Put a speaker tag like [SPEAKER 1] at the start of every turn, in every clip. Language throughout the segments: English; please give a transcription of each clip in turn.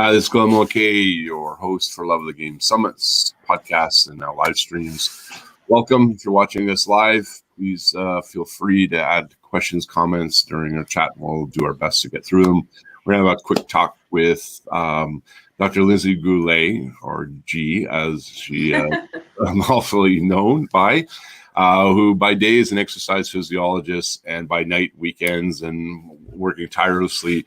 [SPEAKER 1] This is Glen Mulcahy, your host for Love of the Game Summits podcasts and now live streams. Welcome. If you're watching this live, please feel free to add questions, comments during our chat. We'll do our best to get through them. We're going to have a quick talk with Dr. Lindsay Gee, or G, as she lawfully known by, who by day is an exercise physiologist and by night, weekends, and working tirelessly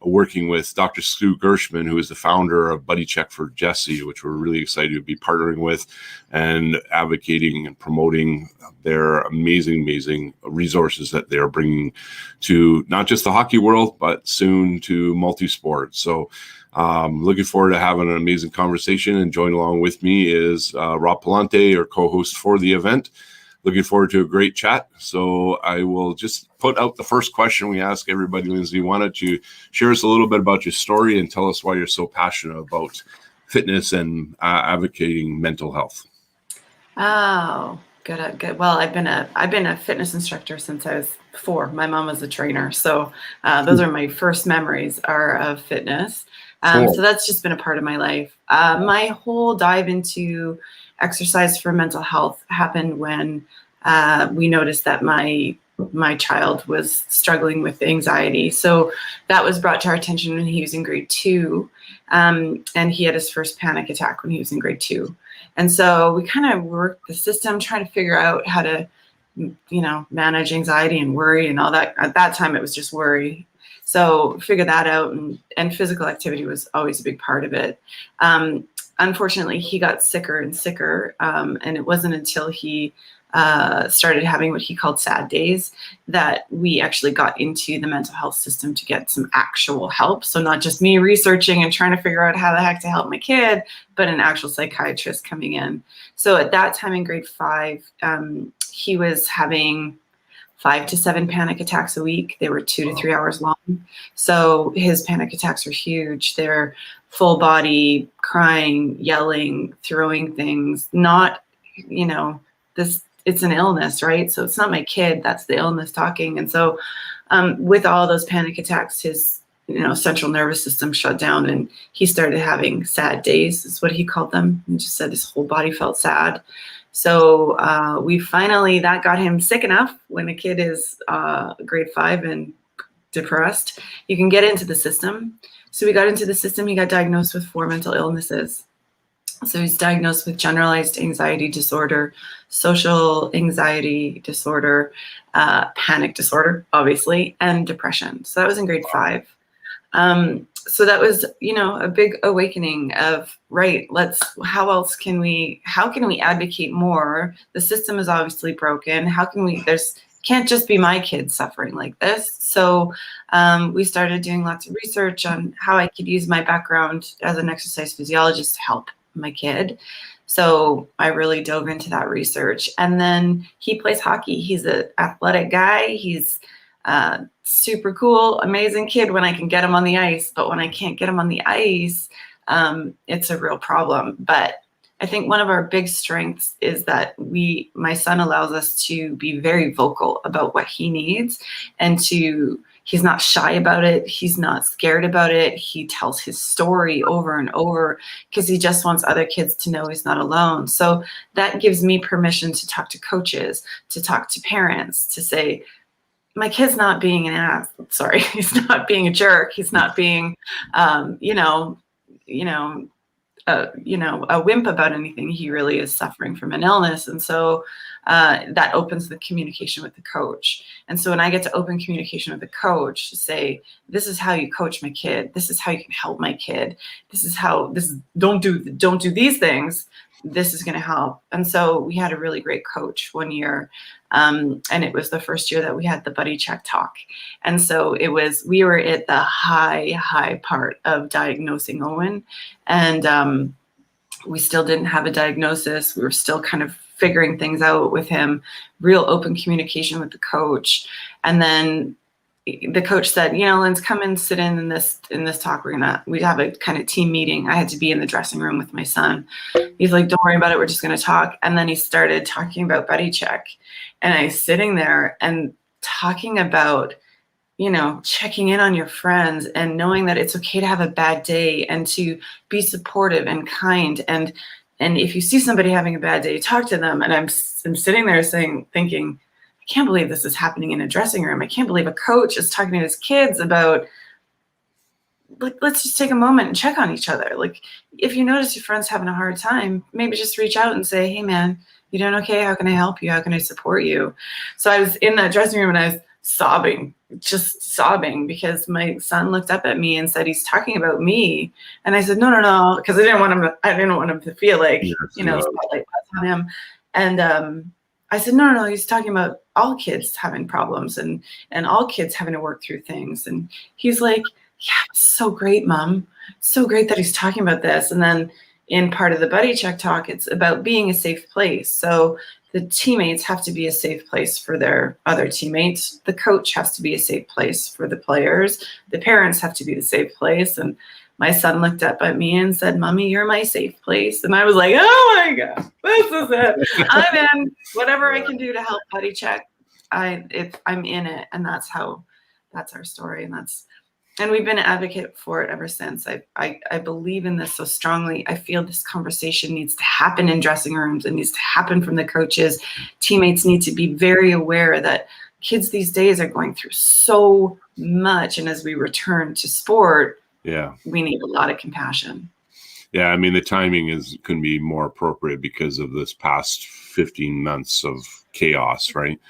[SPEAKER 1] working with Dr. Stu Gershman, who is the founder of Buddy Check for Jesse, which we're really excited to be partnering with and advocating and promoting their amazing resources that they're bringing to not just the hockey world, but soon to multi-sport. So looking forward to having an amazing conversation, and join along with me is Rob Pallante, our co-host for the event. Looking forward to a great chat. So I will just put out the first question we ask everybody. Lindsay, why don't you share us a little bit about your story and tell us why you're so passionate about fitness and advocating mental health?
[SPEAKER 2] Oh, good. Well, I've been a fitness instructor since I was 4. My mom was a trainer, so those are my first memories are of fitness.
[SPEAKER 1] Cool.
[SPEAKER 2] So that's just been a part of my life. My whole dive into exercise for mental health happened when we noticed that my child was struggling with anxiety. So that was brought to our attention when he was in grade 2, and he had his first panic attack when he was in grade 2. And so we kind of worked the system trying to figure out how to, manage anxiety and worry and all that. At that time, it was just worry. So figure that out, and physical activity was always a big part of it. Unfortunately, he got sicker and sicker, and it wasn't until he started having what he called sad days that we actually got into the mental health system to get some actual help. So not just me researching and trying to figure out how the heck to help my kid, but an actual psychiatrist coming in. So at that time in grade 5, he was having 5 to 7 panic attacks a week. They were 2 to 3 hours long. So his panic attacks are huge. They're full body, crying, yelling, throwing things, not, it's an illness, right? So it's not my kid, that's the illness talking. And so with all those panic attacks, his, central nervous system shut down, and he started having sad days, is what he called them. He just said his whole body felt sad. So that got him sick enough. When a kid is grade 5 and depressed, you can get into the system. So we got into the system. He got diagnosed with 4 mental illnesses. So he's diagnosed with generalized anxiety disorder, social anxiety disorder, panic disorder, obviously, and depression. So that was in grade 5. So that was, a big awakening of, right, how can we advocate more? The system is obviously broken. Can't just be my kids suffering like this. So we started doing lots of research on how I could use my background as an exercise physiologist to help my kid. So I really dove into that research. And then he plays hockey. He's an athletic guy. He's super cool, amazing kid when I can get him on the ice. But when I can't get him on the ice, it's a real problem. But I think one of our big strengths is that my son allows us to be very vocal about what he needs, and he's not shy about it. He's not scared about it. He tells his story over and over because he just wants other kids to know he's not alone. So that gives me permission to talk to coaches, to talk to parents, to say, my kid's not being an ass. Sorry, he's not being a jerk. He's not being, a wimp about anything. He really is suffering from an illness. And so that opens the communication with the coach. And so when I get to open communication with the coach to say, this is how you coach my kid, this is how you can help my kid, don't do these things, this is going to help. And so we had a really great coach one year. And it was the first year that we had the Buddy Check talk. And so we were at the high part of diagnosing Owen. And we still didn't have a diagnosis. We were still kind of figuring things out with him, real open communication with the coach. And then the coach said, Linz, come and sit in this talk. We have a kind of team meeting. I had to be in the dressing room with my son. He's like, don't worry about it. We're just going to talk. And then he started talking about Buddy Check. And I was sitting there and talking about checking in on your friends and knowing that it's okay to have a bad day and to be supportive and kind. And if you see somebody having a bad day, talk to them. And I'm sitting there thinking, I can't believe this is happening in a dressing room. I can't believe a coach is talking to his kids about, like, let's just take a moment and check on each other. Like, if you notice your friend's having a hard time, maybe just reach out and say, hey man, you doing okay? How can I help you? How can I support you? So I was in that dressing room and I was just sobbing because my son looked up at me and said, he's talking about me. And I said, no, because I didn't want him to feel like, spotlight on him. And I said, no, he's talking about all kids having problems and all kids having to work through things. And he's like, yeah, so great, Mom. So great that he's talking about this. And then in part of the buddy check talk, it's about being a safe place. So the teammates have to be a safe place for their other teammates. The coach has to be a safe place for the players. The parents have to be the safe place. And my son looked up at me and said, Mommy, you're my safe place. And I was like, oh my God, this is it. I'm in. Whatever I can do to help buddy check, I'm in it. And that's our story. And we've been an advocate for it ever since. I believe in this so strongly. I feel this conversation needs to happen in dressing rooms. It needs to happen from the coaches. Teammates need to be very aware that kids these days are going through so much. And as we return to sport, we need a lot of compassion.
[SPEAKER 1] Yeah, I mean, the timing couldn't be more appropriate because of this past 15 months of chaos, right?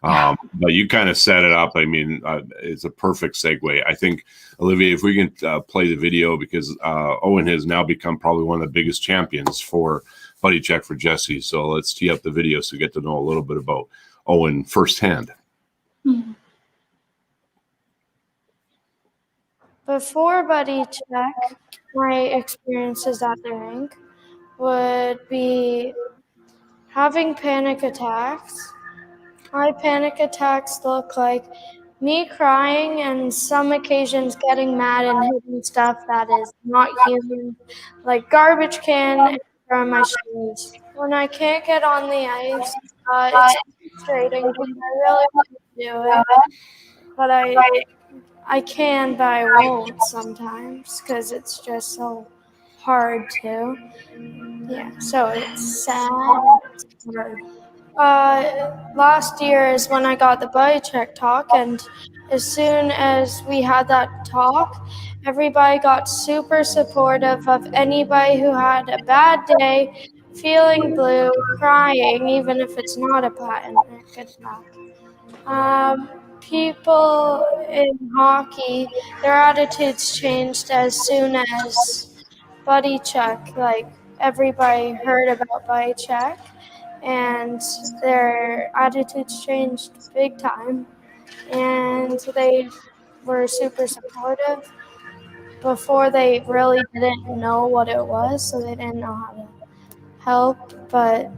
[SPEAKER 1] But you kind of set it up. I mean, it's a perfect segue. I think, Olivia, if we can play the video, because Owen has now become probably one of the biggest champions for Buddy Check for Jesse. So let's tee up the video so we get to know a little bit about Owen firsthand.
[SPEAKER 3] Before Buddy Check, my experiences at the rink would be having panic attacks. My panic attacks look like me crying and some occasions getting mad and hitting stuff that is not human, like garbage can and my shoes. When I can't get on the ice, it's frustrating because I really want to do it, but I can, but I won't sometimes because it's just so hard to. Yeah, so it's sad. It's hard. Last year is when I got the Buddy Check talk, and as soon as we had that talk, everybody got super supportive of anybody who had a bad day, feeling blue, crying, even if it's not a panic attack. People in hockey, their attitudes changed as soon as Buddy Check, like everybody heard about Buddy Check, and their attitudes changed big time, and they were super supportive. Before, they really didn't know what it was, so they didn't know how to help, but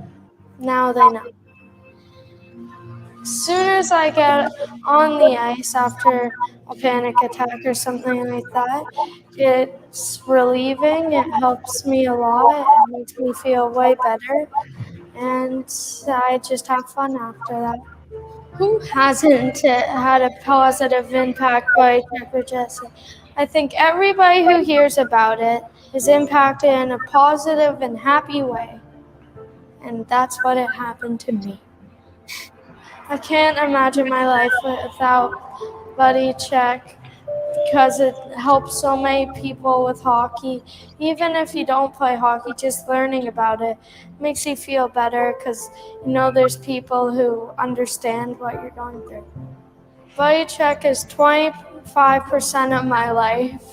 [SPEAKER 3] now they know. As soon as I get on the ice after a panic attack or something like that, it's relieving. It helps me a lot. It makes me feel way better. And I just have fun after that. Who hasn't had a positive impact by Check for Jesse? I think everybody who hears about it is impacted in a positive and happy way. And that's what it happened to me. I can't imagine my life without Buddy Check because it helps so many people with hockey. Even if you don't play hockey, just learning about it makes you feel better because there's people who understand what you're going through. Buddy Check is 25% of my life.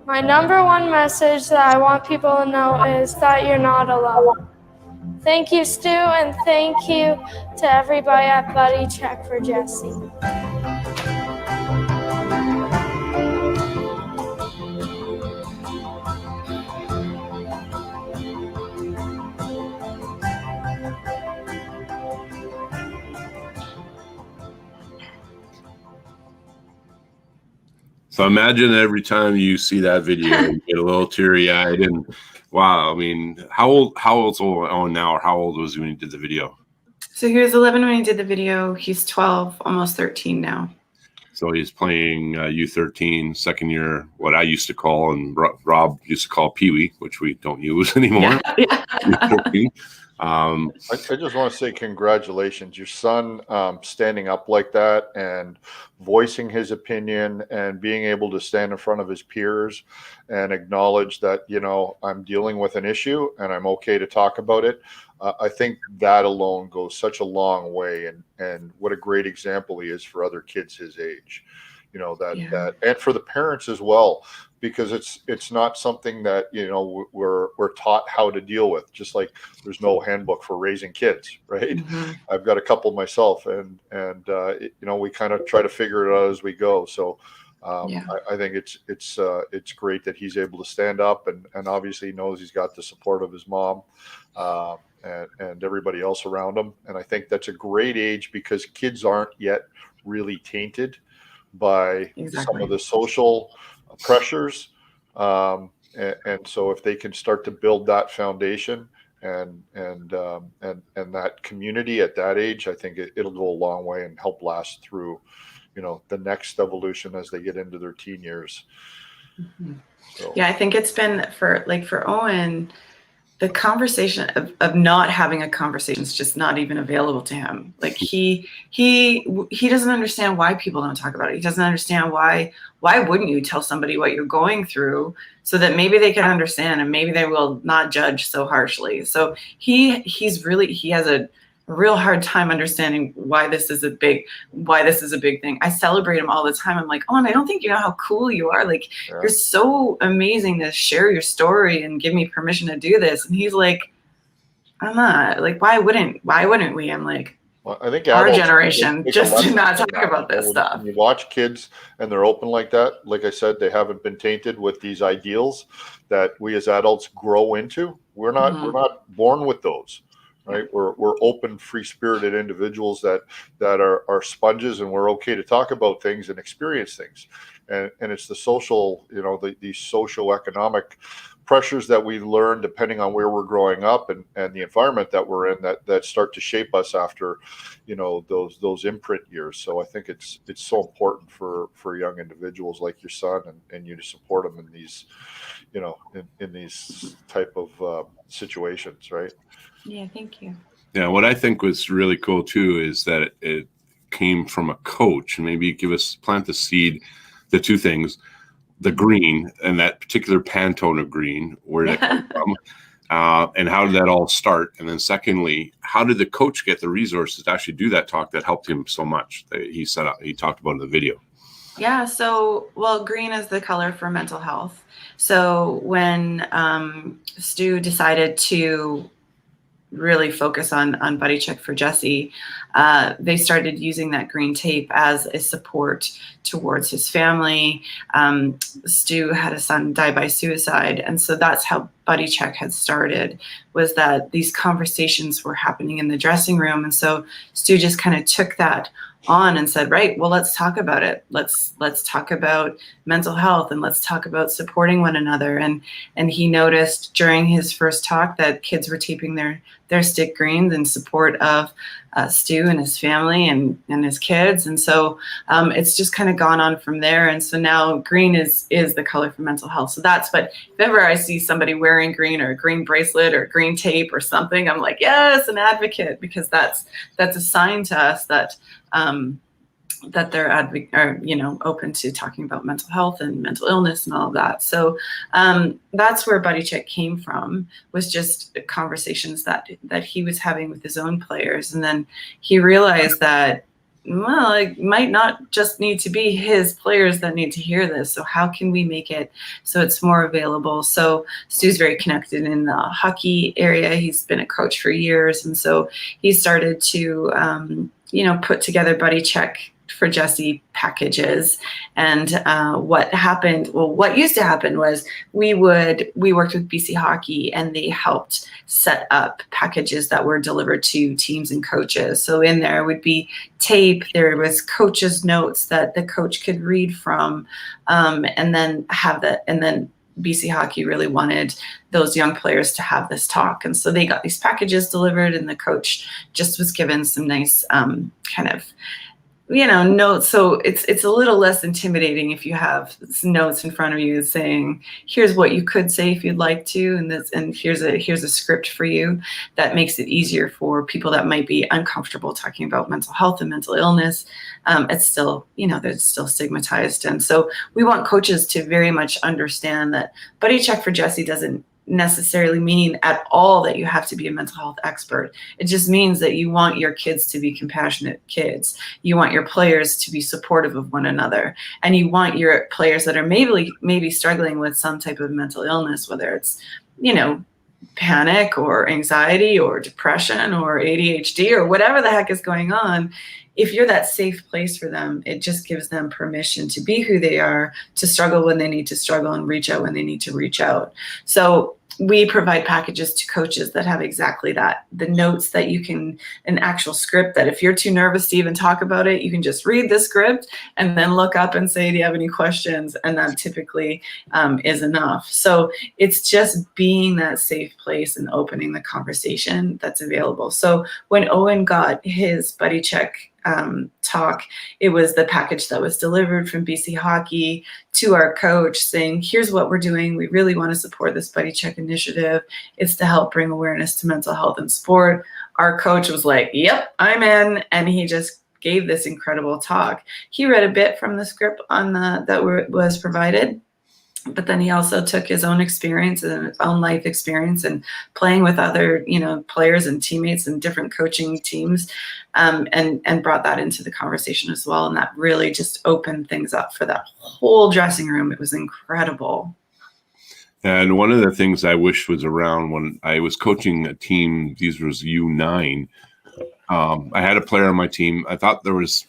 [SPEAKER 3] My number one message that I want people to know is that you're not alone. Thank you, Stu, and thank you to everybody at Buddy Check for Jesse.
[SPEAKER 1] So imagine every time you see that video, you get a little teary-eyed, and wow, I mean, how old's Owen now, or how old was he when he did the video?
[SPEAKER 2] So he was 11 when he did the video. He's 12, almost 13 now.
[SPEAKER 1] So he's playing U13, second year, what I used to call, and Rob used to call Pee Wee, which we don't use anymore.
[SPEAKER 2] Yeah.
[SPEAKER 4] I just want to say congratulations. Your son standing up like that and voicing his opinion and being able to stand in front of his peers and acknowledge that, I'm dealing with an issue and I'm okay to talk about it. I think that alone goes such a long way, and what a great example he is for other kids his age. That and for the parents as well, because it's not something that we're taught how to deal with. Just like there's no handbook for raising kids, right?
[SPEAKER 2] Mm-hmm.
[SPEAKER 4] I've got a couple myself, and we kind of try to figure it out as we go. So I think it's great that he's able to stand up, and obviously he knows he's got the support of his mom and everybody else around him. And I think that's a great age because kids aren't yet really tainted by some of the social pressures. And so if they can start to build that foundation and that community at that age, I think it'll go a long way and help last through, the next evolution as they get into their teen years.
[SPEAKER 2] Mm-hmm.
[SPEAKER 4] So.
[SPEAKER 2] Yeah, I think it's been for Owen, the conversation of not having a conversation is just not even available to him. Like he doesn't understand why people don't talk about it. He doesn't understand why wouldn't you tell somebody what you're going through so that maybe they can understand and maybe they will not judge so harshly. So he has a real hard time understanding why this is a big thing. I celebrate him all the time. I'm like, oh, and I don't think you know how cool you are. Like, you're so amazing to share your story and give me permission to do this. And he's like, I'm not. Like, why wouldn't we? I'm like, well, I think our generation just do not talk about this stuff.
[SPEAKER 4] When you watch kids and they're open like that, like I said, they haven't been tainted with these ideals that we as adults grow into. We're not born with those. Right, we're open, free-spirited individuals that are sponges, and we're okay to talk about things and experience things. And it's the social, the socio-economic pressures that we learn depending on where we're growing up and the environment that we're in that start to shape us after, those imprint years. So I think it's so important for young individuals like your son and you to support them in these, in these type of situations, right?
[SPEAKER 2] Yeah, thank you.
[SPEAKER 1] Yeah, what I think was really cool too is that it came from a coach, and maybe plant the seed, the two things, the green and that particular Pantone of green, where did it come from, and how did that all start? And then secondly, how did the coach get the resources to actually do that talk that helped him so much that he talked about in the video?
[SPEAKER 2] Yeah, so, green is the color for mental health. So when Stu decided to really focus on buddy check for Jesse, they started using that green tape as a support towards his family. Stu had a son die by suicide, and so that's how buddy check had started, was that these conversations were happening in the dressing room. And so Stu just kind of took that on and said, right, well, let's talk about it. Let's talk about mental health, and let's talk about supporting one another. And he noticed during his first talk that kids were taping their stick greens in support of Stu and his family and his kids. And so it's just kind of gone on from there. And so now green is the color for mental health. So but if ever I see somebody wearing green or a green bracelet or green tape or something, I'm like, yes, an advocate, because that's a sign to us that that they're open to talking about mental health and mental illness and all of that. So that's where Buddy Check came from, was just conversations that he was having with his own players. And then he realized that, well, it might not just need to be his players that need to hear this. So how can we make it so it's more available? So Stu's very connected in the hockey area. He's been a coach for years. And so he started to, put together Buddy Check for Jesse packages. And what used to happen was we worked with BC Hockey, and they helped set up packages that were delivered to teams and coaches. So in there would be tape, there was coaches' notes that the coach could read from, and then have that, and then BC Hockey really wanted those young players to have this talk. And so they got these packages delivered, and the coach just was given some nice kind of, notes. So it's a little less intimidating if you have notes in front of you saying, here's what you could say if you'd like to, and here's a script for you. That makes it easier for people that might be uncomfortable talking about mental health and mental illness. It's still, they're still stigmatized. And so we want coaches to very much understand that Buddy Check for Jesse doesn't necessarily mean at all that you have to be a mental health expert. It just means that you want your kids to be compassionate kids. You want your players to be supportive of one another, and you want your players that are maybe struggling with some type of mental illness, whether it's, panic or anxiety or depression or ADHD or whatever the heck is going on. If you're that safe place for them, it just gives them permission to be who they are, to struggle when they need to struggle, and reach out when they need to reach out. So we provide packages to coaches that have exactly that. The notes that you can, an actual script that if you're too nervous to even talk about it, you can just read the script and then look up and say, do you have any questions? And that typically is enough. So it's just being that safe place and opening the conversation that's available. So when Owen got his Buddy Check talk, it was the package that was delivered from BC Hockey to our coach saying, here's what we're doing. We really want to support this Buddy Check initiative. It's to help bring awareness to mental health in sport. Our coach was like, yep, I'm in. And he just gave this incredible talk. He read a bit from the script was provided, but then he also took his own experience and his own life experience and playing with other, players and teammates and different coaching teams, and brought that into the conversation as well. And that really just opened things up for that whole dressing room. It was incredible.
[SPEAKER 1] And one of the things I wished was around when I was coaching a team, these was U9. I had a player on my team. I thought there was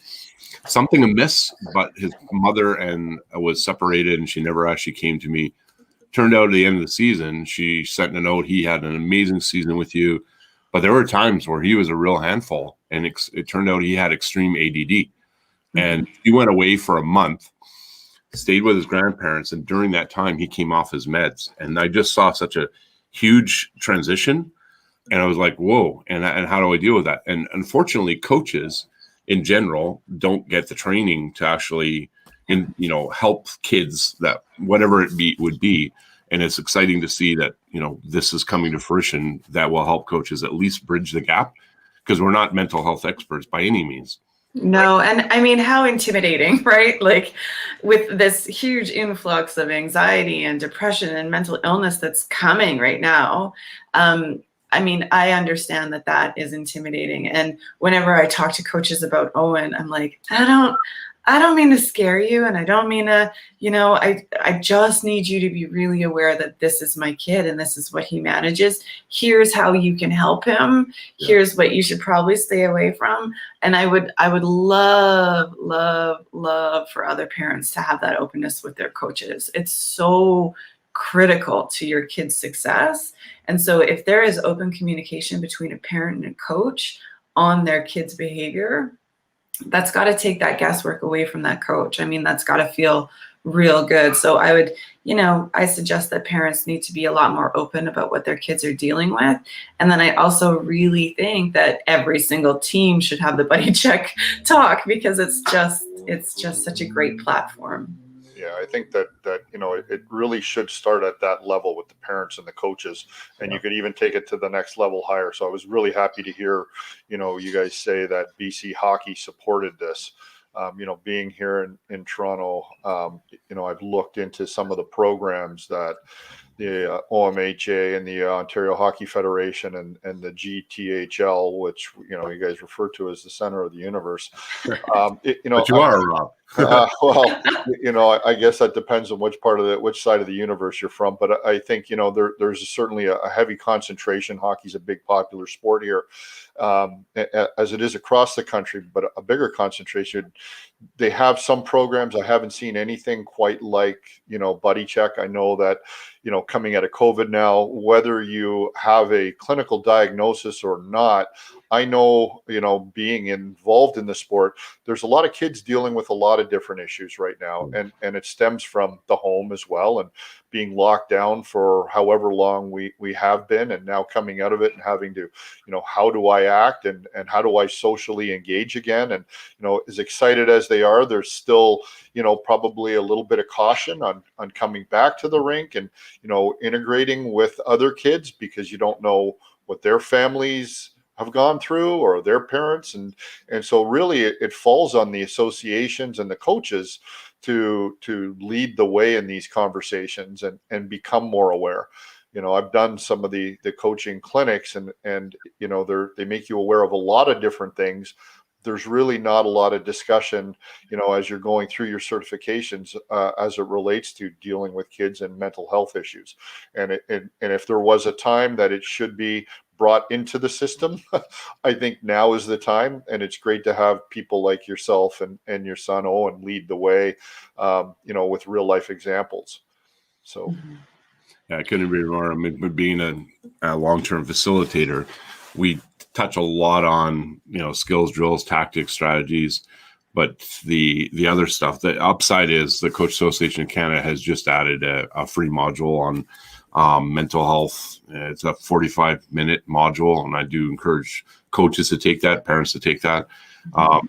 [SPEAKER 1] something amiss, but his mother was separated, and she never actually came to me. Turned out at the end of the season, she sent a note. He had an amazing season with you, but there were times where he was a real handful, and it turned out he had extreme ADD. And he went away for a month, stayed with his grandparents, and during that time, he came off his meds. And I just saw such a huge transition, and I was like, whoa, and how do I deal with that? And unfortunately, coaches in general don't get the training to actually help kids, that whatever it would be. And it's exciting to see that this is coming to fruition that will help coaches at least bridge the gap, because we're not mental health experts by any means.
[SPEAKER 2] No, and I mean, how intimidating, right? Like with this huge influx of anxiety and depression and mental illness that's coming right now. I mean, I understand that is intimidating. And whenever I talk to coaches about Owen, I'm like, I don't mean to scare you. And I don't mean to, I just need you to be really aware that this is my kid and this is what he manages. Here's how you can help him. Yeah. Here's what you should probably stay away from. And I would love, love, love for other parents to have that openness with their coaches. It's so critical to your kid's success. And so if there is open communication between a parent and a coach on their kid's behavior, that's got to take that guesswork away from that coach. I mean, that's got to feel real good. So I would, I suggest that parents need to be a lot more open about what their kids are dealing with. And then I also really think that every single team should have the Buddy Check talk, because it's just such a great platform.
[SPEAKER 4] Yeah, I think that it really should start at that level with the parents and the coaches, and you could even take it to the next level higher. So I was really happy to hear, you guys say that BC Hockey supported this. Being here in Toronto, I've looked into some of the programs that the OMHA and the Ontario Hockey Federation and the GTHL, which you guys refer to as the center of the universe. But
[SPEAKER 1] you are, Rob.
[SPEAKER 4] Well, I guess that depends on which side of the universe you're from. But I think there's certainly a heavy concentration. Hockey's a big popular sport here, as it is across the country, but a bigger concentration. They have some programs. I haven't seen anything quite like Buddy Check. I know that coming out of COVID now, whether you have a clinical diagnosis or not, I know, being involved in the sport, there's a lot of kids dealing with a lot of different issues right now. And it stems from the home as well, and being locked down for however long we have been, and now coming out of it and having to, how do I act, and how do I socially engage again? And, as excited as they are, there's still, probably a little bit of caution on coming back to the rink and, integrating with other kids, because you don't know what their families have gone through, or their parents. And so really it falls on the associations and the coaches to lead the way in these conversations and become more aware. I've done some of the coaching clinics, and they make you aware of a lot of different things. There's really not a lot of discussion, as you're going through your certifications, as it relates to dealing with kids and mental health issues. And if there was a time that it should be brought into the system, I think now is the time. And it's great to have people like yourself and your son Owen lead the way, with real life examples. So.
[SPEAKER 1] Yeah, I couldn't agree more. I mean, being a long-term facilitator, we touch a lot on, skills, drills, tactics, strategies, but the other stuff, the upside is the Coach Association of Canada has just added a free module on mental health. It's a 45-minute module, and I do encourage coaches to take that, parents to take that.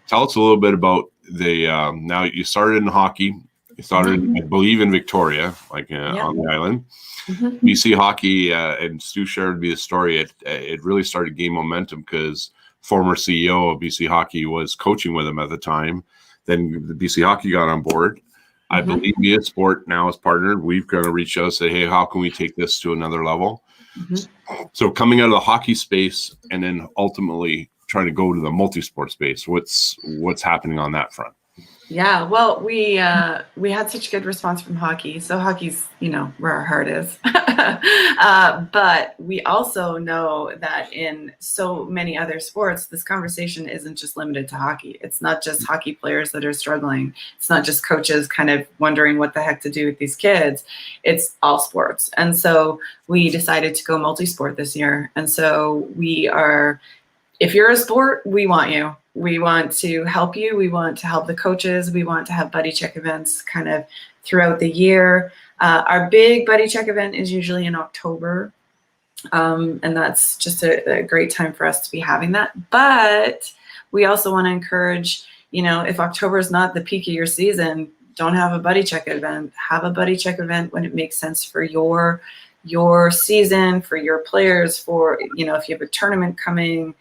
[SPEAKER 1] Tell us a little bit about now you started in hockey. You started, I believe, in Victoria, on the island. BC Hockey, and Stu shared me the story. It really started gaining momentum because former CEO of BC Hockey was coaching with him at the time. Then the BC Hockey got on board. I believe Via Sport now is partnered. We've kind of reached out and say, hey, how can we take this to another level? So coming out of the hockey space and then ultimately trying to go to the multi-sport space, what's happening on that front?
[SPEAKER 2] Yeah, well, we had such good response from hockey. So hockey's, where our heart is. But we also know that in so many other sports, this conversation isn't just limited to hockey. It's not just hockey players that are struggling. It's not just coaches kind of wondering what the heck to do with these kids. It's all sports. And so we decided to go multi-sport this year. And so if you're a sport, we want you. We want to help you. We want to help the coaches. We want to have buddy check events kind of throughout the year. Our big buddy check event is usually in October. And that's just a great time for us to be having that. But we also want to encourage, if October is not the peak of your season, don't have a buddy check event. Have a buddy check event when it makes sense for your season, for your players, for, if you have a tournament coming,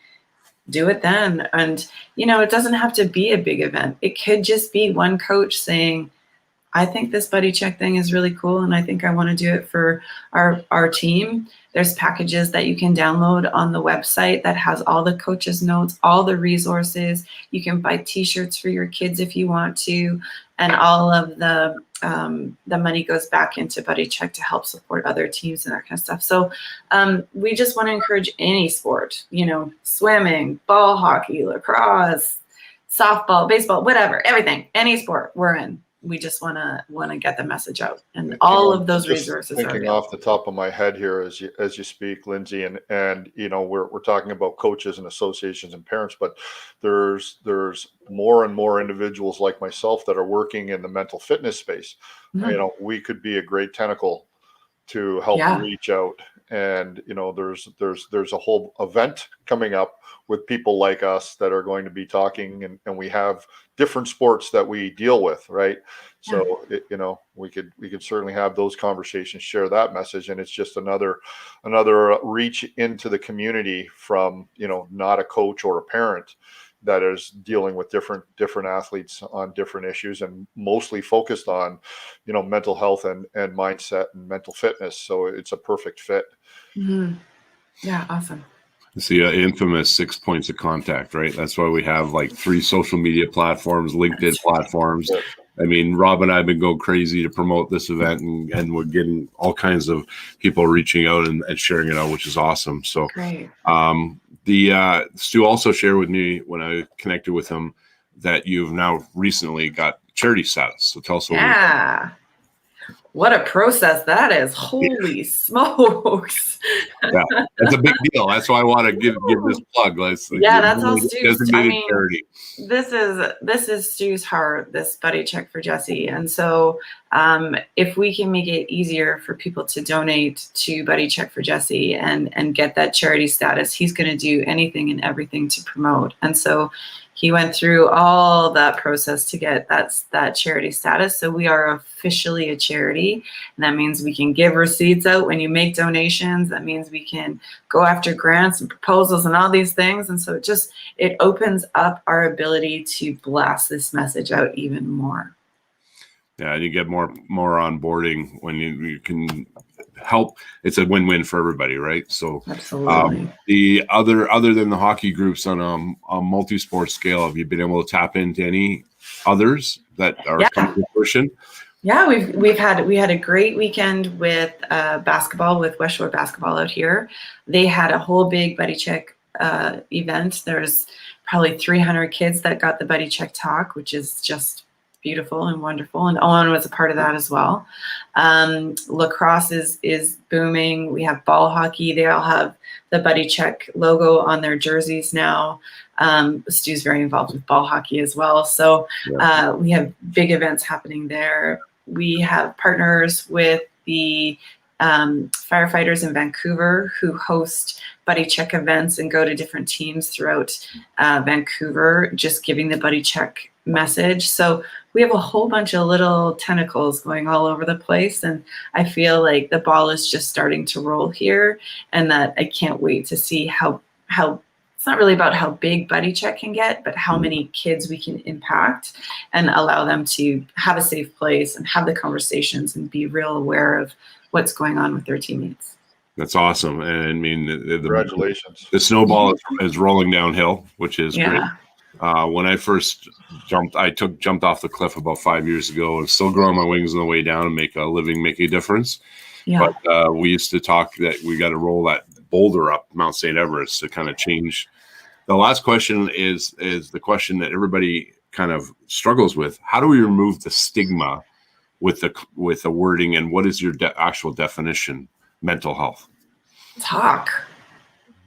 [SPEAKER 2] do it then. And, it doesn't have to be a big event. It could just be one coach saying, I think this buddy check thing is really cool, and I think I want to do it for our team. There's packages that you can download on the website that has all the coaches' notes, all the resources. You can buy T-shirts for your kids if you want to, and all of the money goes back into buddy check to help support other teams and that kind of stuff. So we just want to encourage any sport, swimming, ball hockey, lacrosse, softball, baseball, whatever, everything, any sport we're in. We just want to get the message out, and all of those resources are
[SPEAKER 4] thinking off the top of my head here as you speak, Lindsay, and we're talking about coaches and associations and parents, but there's more and more individuals like myself that are working in the mental fitness space. We could be a great tentacle to help reach out, and there's a whole event coming up with people like us that are going to be talking, and we have different sports that we deal with, right? So we could certainly have those conversations, share that message, and it's just another reach into the community from not a coach or a parent that is dealing with different athletes on different issues, and mostly focused on mental health and mindset and mental fitness. So it's a perfect fit.
[SPEAKER 2] Yeah, awesome.
[SPEAKER 1] It's the infamous 6 points of contact, right? That's why we have 3 social media platforms, LinkedIn platforms. I mean, Rob and I have been going crazy to promote this event, and we're getting all kinds of people reaching out and sharing it out, which is awesome. So
[SPEAKER 2] great.
[SPEAKER 1] Stu also shared with me when I connected with him that you've now recently got charity status. So tell us a little bit.
[SPEAKER 2] What a process that is. Holy smokes.
[SPEAKER 1] Yeah, that's a big deal. That's why I want to give this plug.
[SPEAKER 2] Yeah, that's all Stu's.
[SPEAKER 1] Designated charity.
[SPEAKER 2] This is Stu's heart, this buddy check for Jesse. And so if we can make it easier for people to donate to Buddy Check for Jesse and get that charity status, he's going to do anything and everything to promote. And so he went through all that process to get that charity status. So we are officially a charity. And that means we can give receipts out when you make donations. That means we can go after grants and proposals and all these things. And so it opens up our ability to blast this message out even more.
[SPEAKER 1] Yeah, you get more onboarding when you can help. It's a win-win for everybody, right? So
[SPEAKER 2] absolutely.
[SPEAKER 1] The other than the hockey groups on a multi-sport scale, have you been able to tap into any others that are coming to fruition?
[SPEAKER 2] Yeah, we had a great weekend with basketball with West Shore Basketball out here. They had a whole big Buddy Check event. There's probably 300 kids that got the Buddy Check talk, which is just beautiful and wonderful. And Owen was a part of that as well. Lacrosse is booming. We have ball hockey. They all have the Buddy Check logo on their jerseys now. Stu's very involved with ball hockey as well. So we have big events happening there. We have partners with the firefighters in Vancouver who host Buddy Check events and go to different teams throughout Vancouver, just giving the Buddy Check message. So we have a whole bunch of little tentacles going all over the place. And I feel like the ball is just starting to roll here, and that I can't wait to see how it's not really about how big Buddy Check can get, but how many kids we can impact and allow them to have a safe place and have the conversations and be real aware of what's going on with their teammates.
[SPEAKER 1] That's awesome. And I mean,
[SPEAKER 4] Congratulations.
[SPEAKER 1] The snowball is rolling downhill, which is great. When I first jumped off the cliff about 5 years ago. I was still growing my wings on the way down and make a living, make a difference. Yeah. But we used to talk that we got to roll that boulder up Mount St. Everest to kind of change. The last question is the question that everybody kind of struggles with. How do we remove the stigma with the wording, and what is your actual definition? Mental health.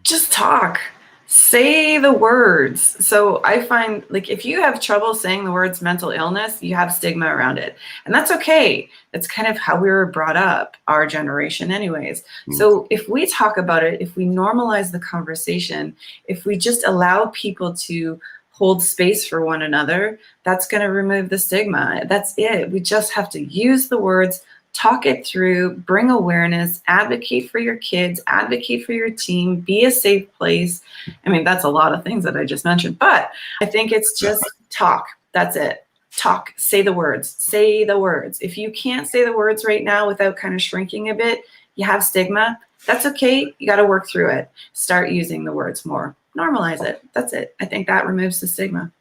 [SPEAKER 2] Just talk. Say the words. So I find, like, if you have trouble saying the words mental illness, you have stigma around it. And that's okay. It's kind of how we were brought up, our generation anyways. So if we talk about it, if we normalize the conversation, if we just allow people to hold space for one another, that's going to remove the stigma. That's it. We just have to use the words, talk it through, bring awareness, advocate for your kids, advocate for your team, be a safe place. I mean, that's a lot of things that I just mentioned, but I think it's just talk. That's it. Talk, say the words, say the words. If you can't say the words right now without kind of shrinking a bit, you have stigma. That's okay. You got to work through it. Start using the words more. Normalize it. That's it. I think that removes the stigma.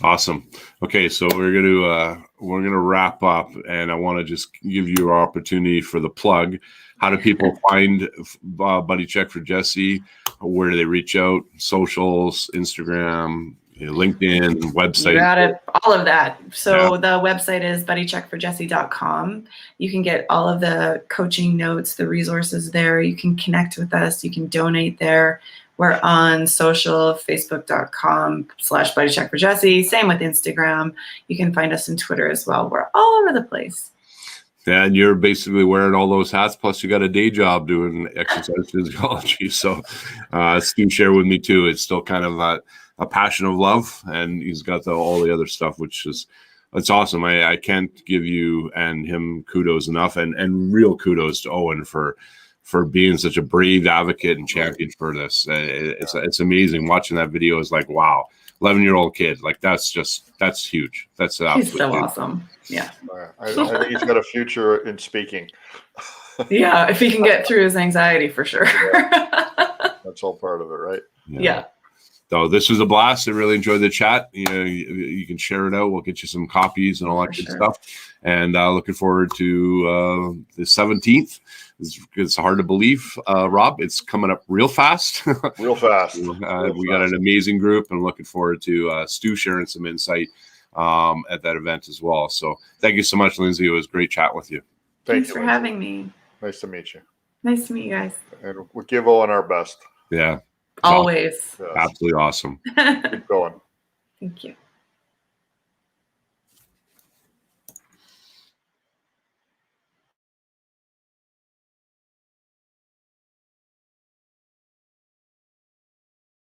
[SPEAKER 1] Awesome. Okay, so we're gonna wrap up, and I want to just give you our opportunity for the plug. How do people find Buddy Check for Jesse? Where do they reach out? Socials, Instagram, LinkedIn, website.
[SPEAKER 2] You got it. All of that. So the website is buddycheckforjesse.com. You can get all of the coaching notes, the resources there. You can connect with us. You can donate there. We're on social, facebook.com/buddycheckforjesse. Same with Instagram. You can find us on Twitter as well. We're all over the place.
[SPEAKER 1] Yeah, and you're basically wearing all those hats, plus you got a day job doing exercise physiology. So Stu shared with me too. It's still kind of a passion of love, and he's got all the other stuff, which is it's awesome. I can't give you and him kudos enough, and real kudos to Owen for being such a brave advocate and champion for this. It's amazing. Watching that video is like, wow, 11-year-old kid. Like that's huge. That's
[SPEAKER 2] he's so awesome. Yeah.
[SPEAKER 4] I think he's got a future in speaking.
[SPEAKER 2] Yeah, if he can get through his anxiety, for sure.
[SPEAKER 4] That's all part of it, right?
[SPEAKER 2] Yeah.
[SPEAKER 1] So this was a blast. I really enjoyed the chat. You can share it out. We'll get you some copies and all that good stuff. And looking forward to the 17th. It's hard to believe, Rob. It's coming up real fast.
[SPEAKER 4] Real fast.
[SPEAKER 1] We got an amazing group, and looking forward to Stu sharing some insight at that event as well. So thank you so much, Lindsay. It was great chat with you.
[SPEAKER 2] Thanks
[SPEAKER 4] you,
[SPEAKER 2] for
[SPEAKER 4] Lindsay.
[SPEAKER 2] having me.
[SPEAKER 4] Nice to meet you.
[SPEAKER 2] Nice to meet you guys.
[SPEAKER 4] And we'll give Owen our best.
[SPEAKER 1] Yeah.
[SPEAKER 2] Always.
[SPEAKER 4] Yes.
[SPEAKER 1] Absolutely awesome.
[SPEAKER 4] Keep going.
[SPEAKER 2] Thank you.